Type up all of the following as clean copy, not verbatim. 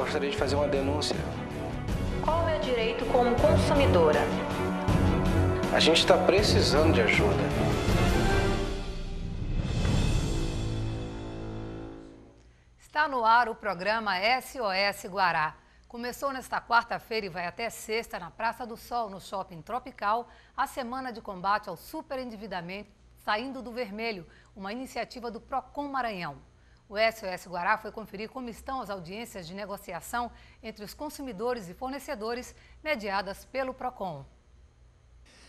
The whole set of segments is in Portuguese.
gostaria de fazer uma denúncia. Qual é o meu direito como consumidora? A gente está precisando de ajuda. Está no ar o programa SOS Guará. Começou nesta quarta-feira e vai até sexta na Praça do Sol, no Shopping Tropical, a semana de combate ao superendividamento Saindo do Vermelho, uma iniciativa do Procon Maranhão. O SOS Guará foi conferir como estão as audiências de negociação entre os consumidores e fornecedores mediadas pelo Procon.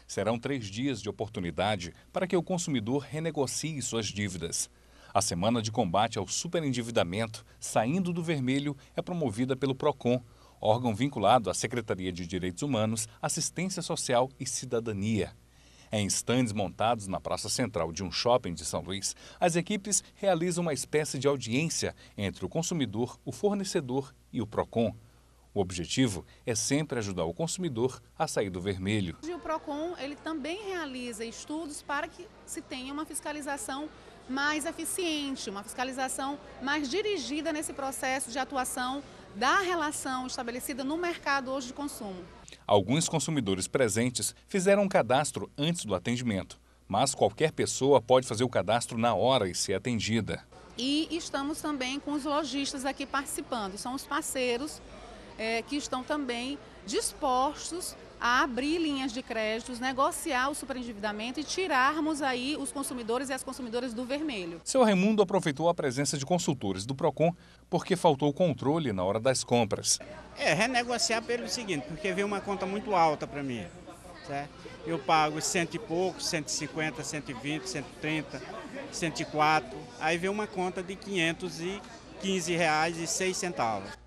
Serão 3 dias de oportunidade para que o consumidor renegocie suas dívidas. A Semana de Combate ao Superendividamento Saindo do Vermelho é promovida pelo Procon, órgão vinculado à Secretaria de Direitos Humanos, Assistência Social e Cidadania. Em estandes montados na praça central de um shopping de São Luís, as equipes realizam uma espécie de audiência entre o consumidor, o fornecedor e o Procon. O objetivo é sempre ajudar o consumidor a sair do vermelho. O Procon ele também realiza estudos para que se tenha uma fiscalização mais eficiente, uma fiscalização mais dirigida nesse processo de atuação da relação estabelecida no mercado hoje de consumo. Alguns consumidores presentes fizeram um cadastro antes do atendimento, mas qualquer pessoa pode fazer o cadastro na hora e ser atendida. E estamos também com os lojistas aqui participando, são os parceiros que estão também dispostos a abrir linhas de créditos, negociar o superendividamento e tirarmos aí os consumidores e as consumidoras do vermelho. Seu Raimundo aproveitou a presença de consultores do Procon porque faltou controle na hora das compras. Renegociar pelo seguinte, porque veio uma conta muito alta para mim, certo? Eu pago 100 e pouco, 150, 120, 130, 104, aí veio uma conta de R$ 515,06.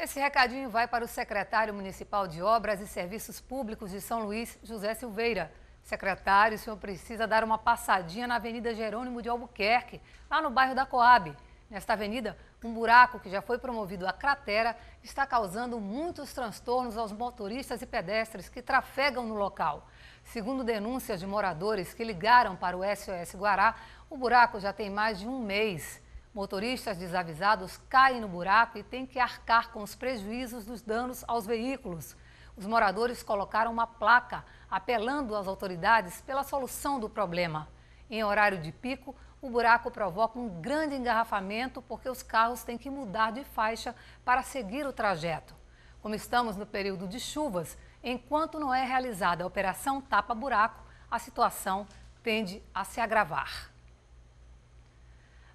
Esse recadinho vai para o secretário municipal de Obras e Serviços Públicos de São Luís, José Silveira. Secretário, o senhor precisa dar uma passadinha na Avenida Jerônimo de Albuquerque, lá no bairro da Coab. Nesta avenida, um buraco que já foi promovido a cratera está causando muitos transtornos aos motoristas e pedestres que trafegam no local. Segundo denúncias de moradores que ligaram para o SOS Guará, o buraco já tem mais de um mês. Motoristas desavisados caem no buraco e têm que arcar com os prejuízos dos danos aos veículos. Os moradores colocaram uma placa apelando às autoridades pela solução do problema. Em horário de pico, o buraco provoca um grande engarrafamento porque os carros têm que mudar de faixa para seguir o trajeto. Como estamos no período de chuvas, enquanto não é realizada a operação tapa-buraco, a situação tende a se agravar.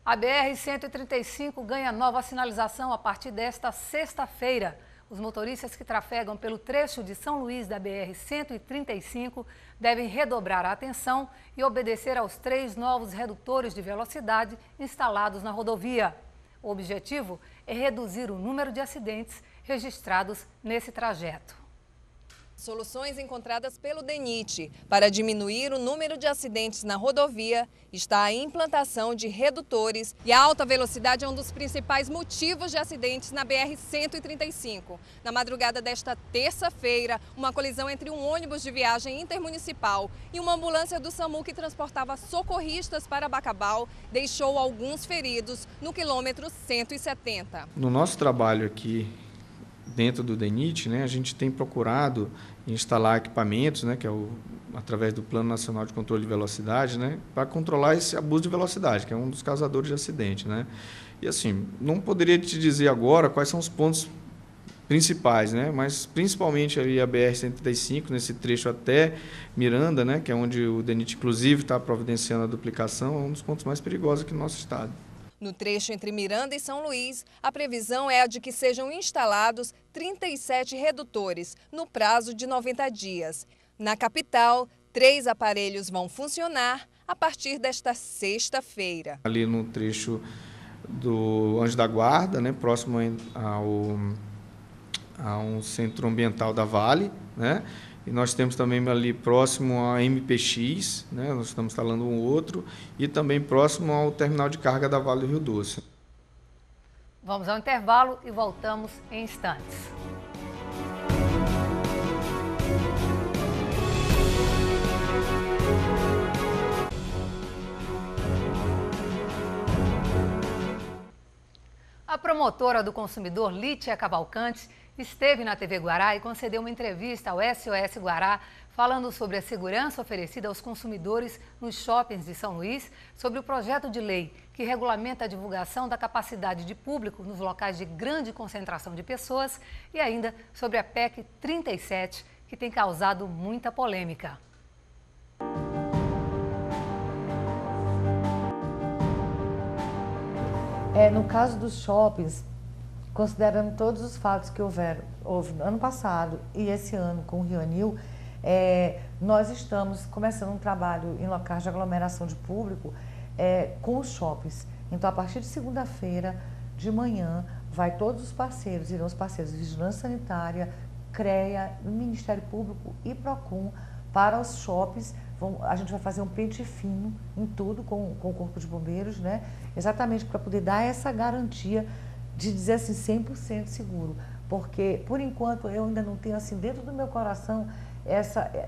A BR-135 ganha nova sinalização a partir desta sexta-feira. Os motoristas que trafegam pelo trecho de São Luís da BR-135 devem redobrar a atenção e obedecer aos 3 novos redutores de velocidade instalados na rodovia. O objetivo é reduzir o número de acidentes registrados nesse trajeto. Soluções encontradas pelo DENIT para diminuir o número de acidentes na rodovia está a implantação de redutores e a alta velocidade é um dos principais motivos de acidentes na BR-135. Na madrugada desta terça-feira, uma colisão entre um ônibus de viagem intermunicipal e uma ambulância do SAMU que transportava socorristas para Bacabal deixou alguns feridos no quilômetro 170. No nosso trabalho aqui dentro do DENIT, a gente tem procurado instalar equipamentos, que é através do Plano Nacional de Controle de Velocidade, para controlar esse abuso de velocidade, que é um dos causadores de acidente, E assim, não poderia te dizer agora quais são os pontos principais, mas principalmente ali a BR-135, nesse trecho até Miranda, que é onde o DENIT inclusive está providenciando a duplicação, é um dos pontos mais perigosos aqui no nosso estado. No trecho entre Miranda e São Luís, a previsão é a de que sejam instalados 37 redutores no prazo de 90 dias. Na capital, 3 aparelhos vão funcionar a partir desta sexta-feira. Ali no trecho do Anjo da Guarda, próximo a um centro ambiental da Vale, E nós temos também ali próximo a MPX, nós estamos instalando um outro, e também próximo ao terminal de carga da Vale do Rio Doce. Vamos ao intervalo e voltamos em instantes. A promotora do consumidor, Lítia Cavalcante, esteve na TV Guará e concedeu uma entrevista ao SOS Guará, falando sobre a segurança oferecida aos consumidores nos shoppings de São Luís, sobre o projeto de lei que regulamenta a divulgação da capacidade de público nos locais de grande concentração de pessoas e ainda sobre a PEC 37, que tem causado muita polêmica. No caso dos shoppings, considerando todos os fatos que houve no ano passado e esse ano com o RioAnil, nós estamos começando um trabalho em locais de aglomeração de público com os shoppings. Então, a partir de segunda-feira de manhã, todos os parceiros, irão os parceiros de Vigilância Sanitária, CREA, Ministério Público e PROCON para os shoppings. A gente vai fazer um pente fino em tudo com o Corpo de Bombeiros, né? Exatamente para poder dar essa garantia de dizer assim 100% seguro. Porque, por enquanto, eu ainda não tenho assim dentro do meu coração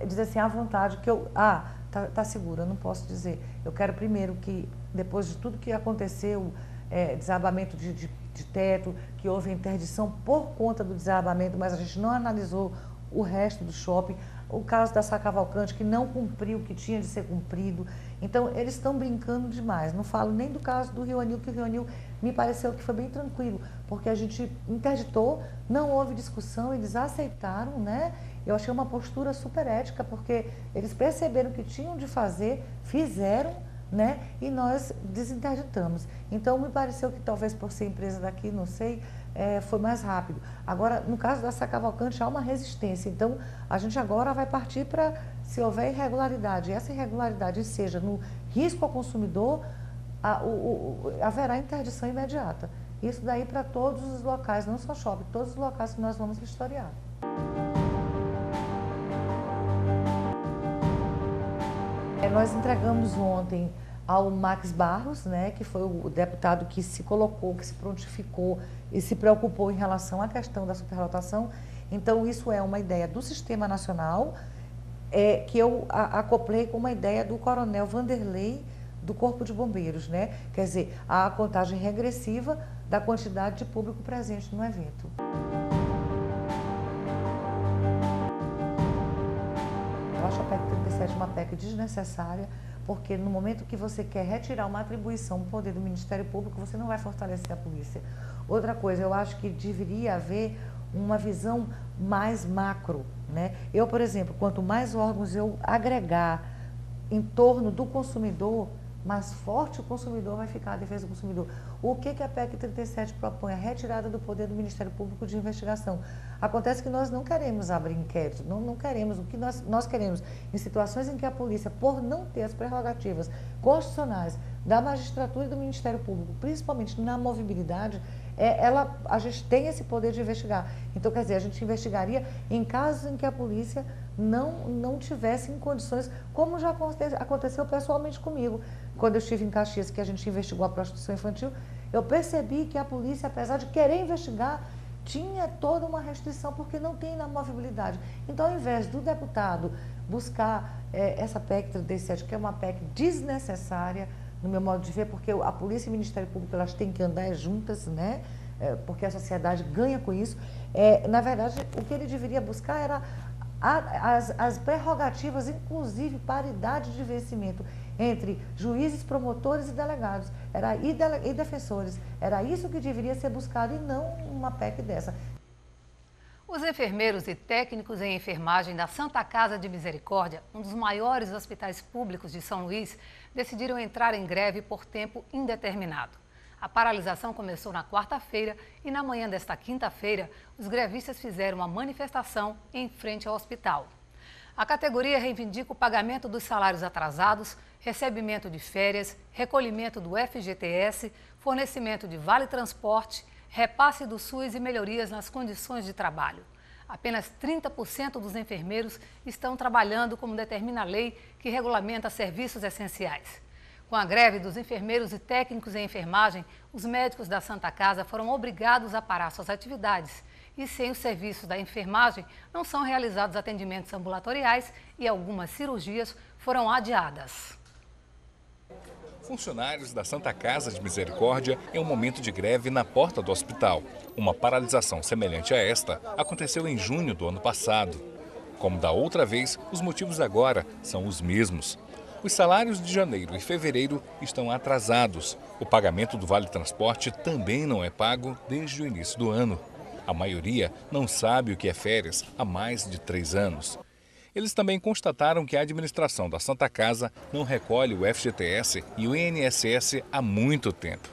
dizer assim, à vontade que tá seguro, eu não posso dizer. Eu quero primeiro que, depois de tudo que aconteceu, desabamento de teto, que houve interdição por conta do desabamento, mas a gente não analisou o resto do shopping, o caso da Sá Cavalcante, que não cumpriu o que tinha de ser cumprido. Então, eles estão brincando demais. Não falo nem do caso do RioAnil, que o RioAnil me pareceu que foi bem tranquilo, porque a gente interditou, não houve discussão, eles aceitaram, né? Eu achei uma postura super ética, porque eles perceberam que tinham de fazer, fizeram, né? E nós desinterditamos. Então, me pareceu que talvez por ser empresa daqui, não sei, foi mais rápido. Agora, no caso da Sá Cavalcante, há uma resistência. Então, a gente agora vai partir para, se houver irregularidade, essa irregularidade seja no risco ao consumidor, haverá interdição imediata. Isso daí para todos os locais, não só shopping, todos os locais que nós vamos vistoriar. Nós entregamos ontem ao Max Barros, né, que foi o deputado que se colocou, que se prontificou e se preocupou em relação à questão da superlotação. Então, isso é uma ideia do Sistema Nacional, que eu acoplei com uma ideia do Coronel Vanderlei, do Corpo de Bombeiros, né? Quer dizer, a contagem regressiva da quantidade de público presente no evento. Eu acho a PEC 37 uma PEC desnecessária, porque no momento que você quer retirar uma atribuição do poder do Ministério Público, você não vai fortalecer a polícia. Outra coisa, eu acho que deveria haver uma visão mais macro, né? Eu, por exemplo, quanto mais órgãos eu agregar em torno do consumidor, mais forte o consumidor vai ficar, a defesa do consumidor. O que a PEC 37 propõe? A retirada do poder do Ministério Público de investigação. Acontece que nós não queremos abrir inquérito, não queremos. O que nós queremos, em situações em que a polícia, por não ter as prerrogativas constitucionais da magistratura e do Ministério Público, principalmente na movibilidade, a gente tem esse poder de investigar. Então, quer dizer, a gente investigaria em casos em que a polícia não tivesse em condições, como já aconteceu pessoalmente comigo. Quando eu estive em Caxias, que a gente investigou a prostituição infantil, eu percebi que a polícia, apesar de querer investigar, tinha toda uma restrição, porque não tem na movibilidade. Então, ao invés do deputado buscar essa PEC 37, que é uma PEC desnecessária, no meu modo de ver, porque a polícia e o Ministério Público, elas têm que andar juntas, né? Porque a sociedade ganha com isso. Na verdade, o que ele deveria buscar era as prerrogativas, inclusive paridade de vencimento entre juízes, promotores e delegados e defensores. Era isso que deveria ser buscado e não uma PEC dessa. Os enfermeiros e técnicos em enfermagem da Santa Casa de Misericórdia, um dos maiores hospitais públicos de São Luís, decidiram entrar em greve por tempo indeterminado. A paralisação começou na quarta-feira e na manhã desta quinta-feira, os grevistas fizeram uma manifestação em frente ao hospital. A categoria reivindica o pagamento dos salários atrasados, recebimento de férias, recolhimento do FGTS, fornecimento de vale-transporte, repasse do SUS e melhorias nas condições de trabalho. Apenas 30% dos enfermeiros estão trabalhando como determina a lei que regulamenta serviços essenciais. Com a greve dos enfermeiros e técnicos em enfermagem, os médicos da Santa Casa foram obrigados a parar suas atividades. E sem os serviços da enfermagem, não são realizados atendimentos ambulatoriais e algumas cirurgias foram adiadas. Funcionários da Santa Casa de Misericórdia em um momento de greve na porta do hospital. Uma paralisação semelhante a esta aconteceu em junho do ano passado. Como da outra vez, os motivos agora são os mesmos. Os salários de janeiro e fevereiro estão atrasados. O pagamento do Vale Transporte também não é pago desde o início do ano. A maioria não sabe o que é férias há mais de 3 anos. Eles também constataram que a administração da Santa Casa não recolhe o FGTS e o INSS há muito tempo.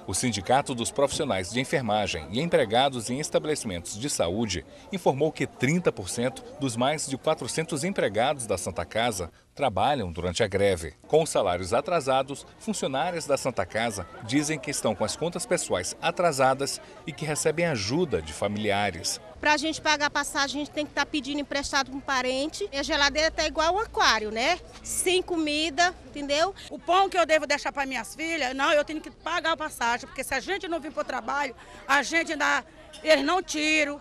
O Sindicato dos Profissionais de Enfermagem e Empregados em Estabelecimentos de Saúde informou que 30% dos mais de 400 empregados da Santa Casa trabalham durante a greve. Com os salários atrasados, funcionárias da Santa Casa dizem que estão com as contas pessoais atrasadas e que recebem ajuda de familiares. Para a gente pagar a passagem, a gente tem que estar pedindo emprestado para um parente. E a geladeira está igual um aquário, né? Sem comida, entendeu? O pão que eu devo deixar para minhas filhas, não, eu tenho que pagar a passagem, porque se a gente não vir para o trabalho, a gente ainda, eles não tiram,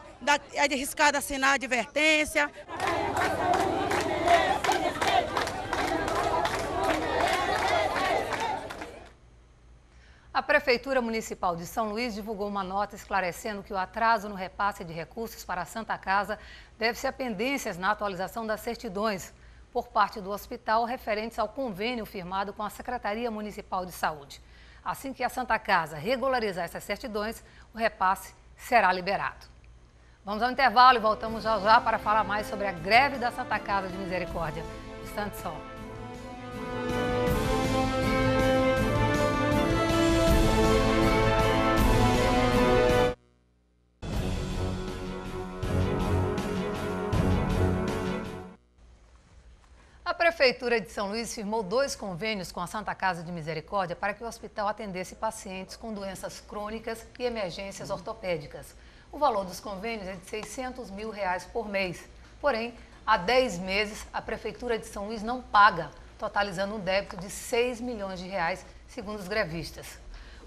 é arriscado assinar a advertência. A Prefeitura Municipal de São Luís divulgou uma nota esclarecendo que o atraso no repasse de recursos para a Santa Casa deve-se a pendências na atualização das certidões por parte do hospital referentes ao convênio firmado com a Secretaria Municipal de Saúde. Assim que a Santa Casa regularizar essas certidões, o repasse será liberado. Vamos ao intervalo e voltamos já já para falar mais sobre a greve da Santa Casa de Misericórdia. Instante só. A Prefeitura de São Luís firmou 2 convênios com a Santa Casa de Misericórdia para que o hospital atendesse pacientes com doenças crônicas e emergências ortopédicas. O valor dos convênios é de R$ 600 mil por mês. Porém, há 10 meses, a Prefeitura de São Luís não paga, totalizando um débito de R$ 6 milhões, segundo os grevistas.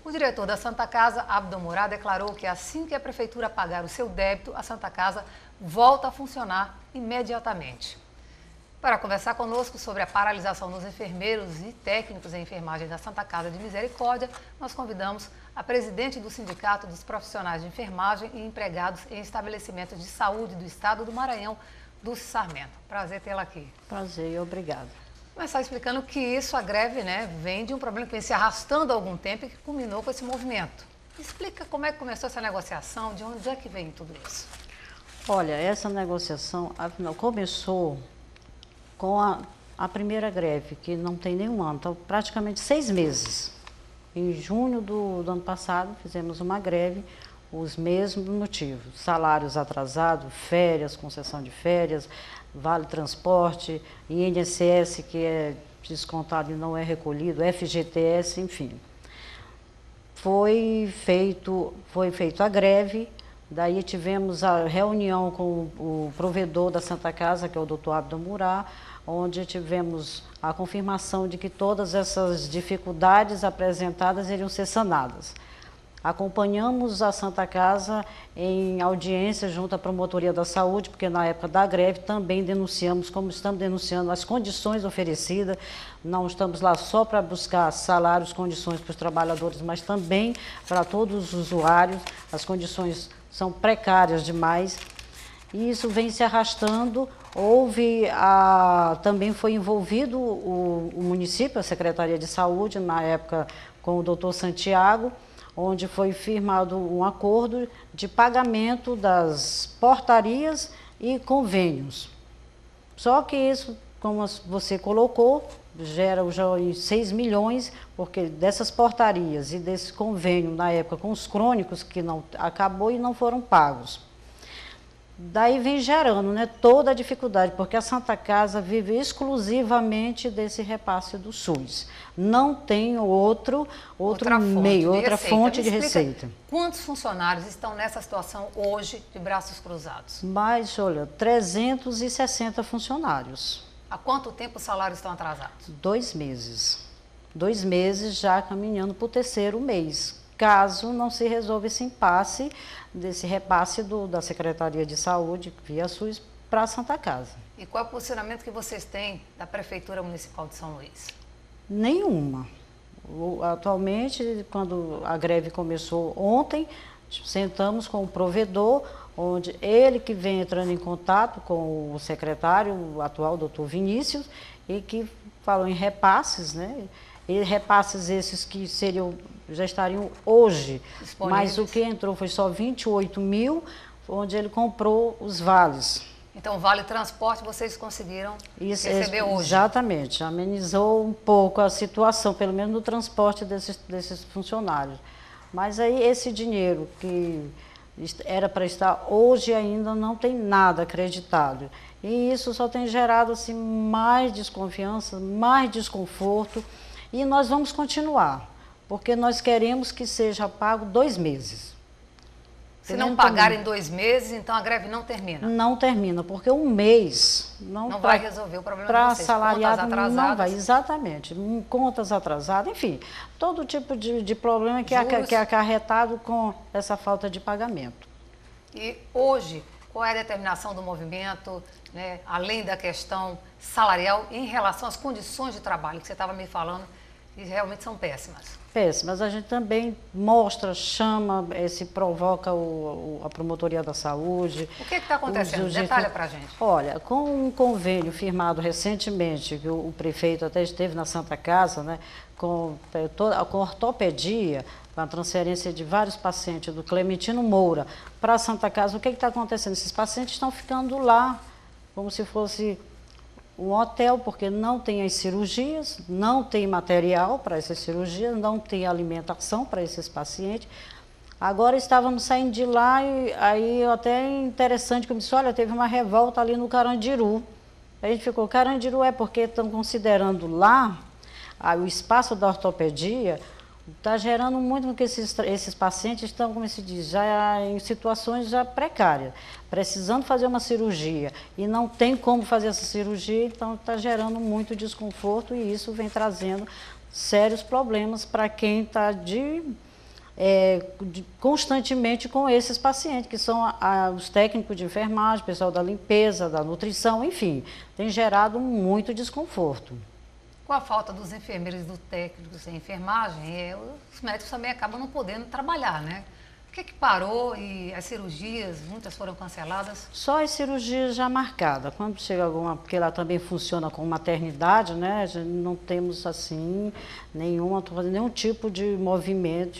O diretor da Santa Casa, Abdon Murá, declarou que assim que a Prefeitura pagar o seu débito, a Santa Casa volta a funcionar imediatamente. Para conversar conosco sobre a paralisação dos enfermeiros e técnicos em enfermagem da Santa Casa de Misericórdia, nós convidamos a presidente do Sindicato dos Profissionais de Enfermagem e Empregados em Estabelecimentos de Saúde do Estado do Maranhão, Dulce Sarmento. Prazer tê-la aqui. Prazer e obrigada. Começar explicando que isso, a greve, vem de um problema que vem se arrastando há algum tempo e que culminou com esse movimento. Explica como é que começou essa negociação, de onde é que vem tudo isso? Olha, essa negociação começou com a primeira greve, que não tem nenhum ano, então praticamente 6 meses. Em junho do ano passado, fizemos uma greve, os mesmos motivos: salários atrasados, férias, concessão de férias, vale transporte, INSS que é descontado e não é recolhido, FGTS, enfim. Foi feito a greve. Daí tivemos a reunião com o provedor da Santa Casa, que é o Dr. Abdon Murá, onde tivemos a confirmação de que todas essas dificuldades apresentadas iriam ser sanadas. Acompanhamos a Santa Casa em audiência junto à Promotoria da Saúde, porque na época da greve também denunciamos, como estamos denunciando, as condições oferecidas. Não estamos lá só para buscar salários, condições para os trabalhadores, mas também para todos os usuários. As condições são precárias demais e isso vem se arrastando. Também foi envolvido o município, a Secretaria de Saúde, na época com o doutor Santiago, onde foi firmado um acordo de pagamento das portarias e convênios. Só que isso, como você colocou, gera já 6 milhões, porque dessas portarias e desse convênio, na época, com os crônicos, que não acabou e não foram pagos. Daí vem gerando toda a dificuldade, porque a Santa Casa vive exclusivamente desse repasse do SUS. Não tem outra fonte de receita. Quantos funcionários estão nessa situação hoje de braços cruzados? Mais, olha, 360 funcionários. Há quanto tempo os salários estão atrasados? 2 meses. 2 meses já caminhando para o 3º mês. Caso não se resolva esse impasse desse repasse da Secretaria de Saúde via SUS para a Santa Casa. E qual é o posicionamento que vocês têm da Prefeitura Municipal de São Luís? Nenhuma. Atualmente, quando a greve começou ontem, sentamos com o provedor, onde ele que vem entrando em contato com o secretário o atual, doutor Vinícius, e que falou em repasses, né? E repasses esses que já estariam hoje, mas o que entrou foi só 28 mil, onde ele comprou os vales. Então, o Vale Transporte vocês conseguiram receber hoje? Exatamente, amenizou um pouco a situação, pelo menos no transporte desses funcionários. Mas aí esse dinheiro que era para estar hoje ainda não tem nada acreditado. E isso só tem gerado assim, mais desconfiança, mais desconforto. E nós vamos continuar, porque nós queremos que seja pago 2 meses. Se não pagar em 2 meses, então a greve não termina? Não termina, porque um mês não vai resolver o problema para de vocês. assalariado não vai, exatamente. Contas atrasadas, enfim, todo tipo de problema que é acarretado com essa falta de pagamento. E hoje, qual é a determinação do movimento, né, além da questão salarial, em relação às condições de trabalho que você estava me falando, que realmente são péssimas? Péssimas. A gente também mostra, chama, se provoca a Promotoria da Saúde. O que está acontecendo? Detalha para a gente. Olha, com um convênio firmado recentemente, que o prefeito até esteve na Santa Casa, né, com ortopedia, com a transferência de vários pacientes do Clementino Moura para a Santa Casa, o que está acontecendo? Esses pacientes estão ficando lá, como se fosse um hotel, porque não tem as cirurgias, não tem material para essas cirurgias, não tem alimentação para esses pacientes. Agora estávamos saindo de lá e aí até interessante que eu disse, olha, teve uma revolta ali no Carandiru. A gente ficou, Carandiru é porque estão considerando lá o espaço da ortopedia, está gerando muito, porque esses pacientes estão, como se diz, já em situações já precárias, precisando fazer uma cirurgia e não tem como fazer essa cirurgia, então está gerando muito desconforto e isso vem trazendo sérios problemas para quem está constantemente com esses pacientes, que são os técnicos de enfermagem, o pessoal da limpeza, da nutrição, enfim, tem gerado muito desconforto. Com a falta dos enfermeiros e dos técnicos em enfermagem, os médicos também acabam não podendo trabalhar, né? O que parou e as cirurgias, muitas foram canceladas? Só as cirurgias já marcadas. Quando chega alguma, porque lá também funciona com maternidade, né? Não temos assim nenhum tipo de movimento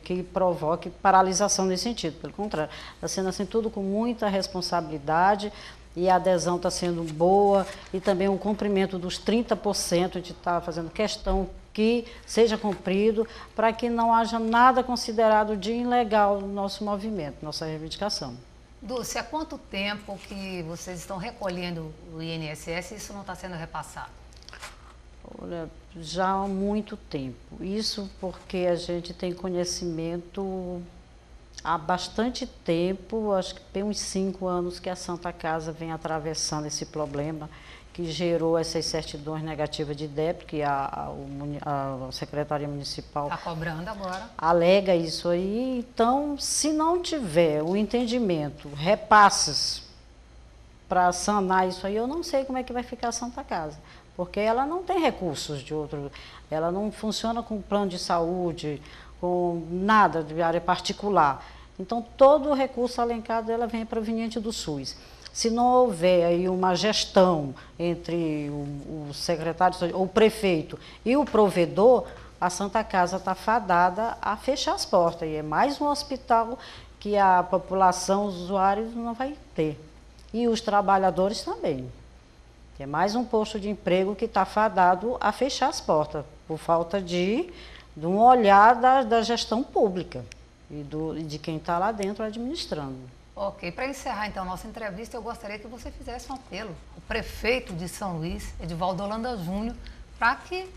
que provoque paralisação nesse sentido. Pelo contrário, está sendo assim tudo com muita responsabilidade. E a adesão está sendo boa e também o cumprimento dos 30%, a gente está fazendo questão que seja cumprido para que não haja nada considerado de ilegal no nosso movimento, nossa reivindicação. Dulce, há quanto tempo que vocês estão recolhendo o INSS e isso não está sendo repassado? Olha, já há muito tempo. Isso porque a gente tem conhecimento há bastante tempo, acho que tem uns 5 anos que a Santa Casa vem atravessando esse problema que gerou essas certidões negativas de débito, que a Secretaria Municipal está cobrando agora. Alega isso aí. Então, se não tiver o entendimento, repasses para sanar isso aí, eu não sei como é que vai ficar a Santa Casa, porque ela não tem recursos de outro, ela não funciona com plano de saúde, com nada de área particular. Então, todo o recurso alencado ela vem proveniente do SUS. Se não houver aí uma gestão entre o secretário ou o prefeito e o provedor, a Santa Casa está fadada a fechar as portas. E é mais um hospital que a população, os usuários, não vai ter. E os trabalhadores também. É mais um posto de emprego que está fadado a fechar as portas, por falta de um olhar da gestão pública e de quem está lá dentro administrando. Ok, para encerrar então a nossa entrevista, eu gostaria que você fizesse um apelo ao prefeito de São Luís, Edivaldo Holanda Júnior, para que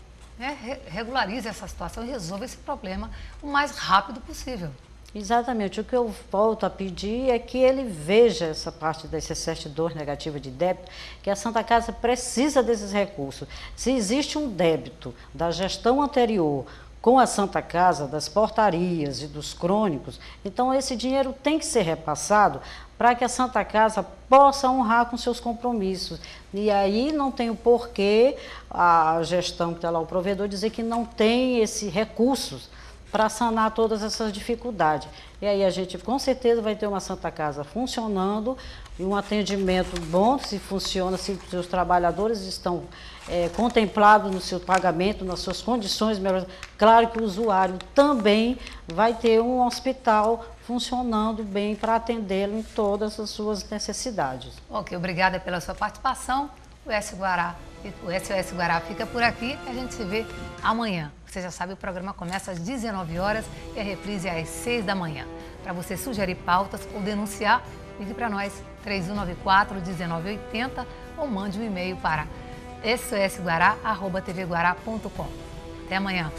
regularize essa situação e resolva esse problema o mais rápido possível. Exatamente. O que eu volto a pedir é que ele veja essa parte dessas certidões negativas de débito, que a Santa Casa precisa desses recursos. Se existe um débito da gestão anterior com a Santa Casa, das portarias e dos crônicos, então esse dinheiro tem que ser repassado para que a Santa Casa possa honrar com seus compromissos. E aí não tem o porquê a gestão que está lá, o provedor, dizer que não tem esses recursos para sanar todas essas dificuldades. E aí a gente com certeza vai ter uma Santa Casa funcionando, e um atendimento bom, se funciona, se os seus trabalhadores estão contemplados no seu pagamento, nas suas condições melhores. Claro que o usuário também vai ter um hospital funcionando bem para atendê-lo em todas as suas necessidades. Ok, obrigada pela sua participação. O SOS Guará fica por aqui e a gente se vê amanhã. Você já sabe, o programa começa às 19 horas e a reprise é às 6 da manhã. Para você sugerir pautas ou denunciar, ligue para nós, 3194-1980 ou mande um e-mail para sosguará@tvguará.com. Até amanhã.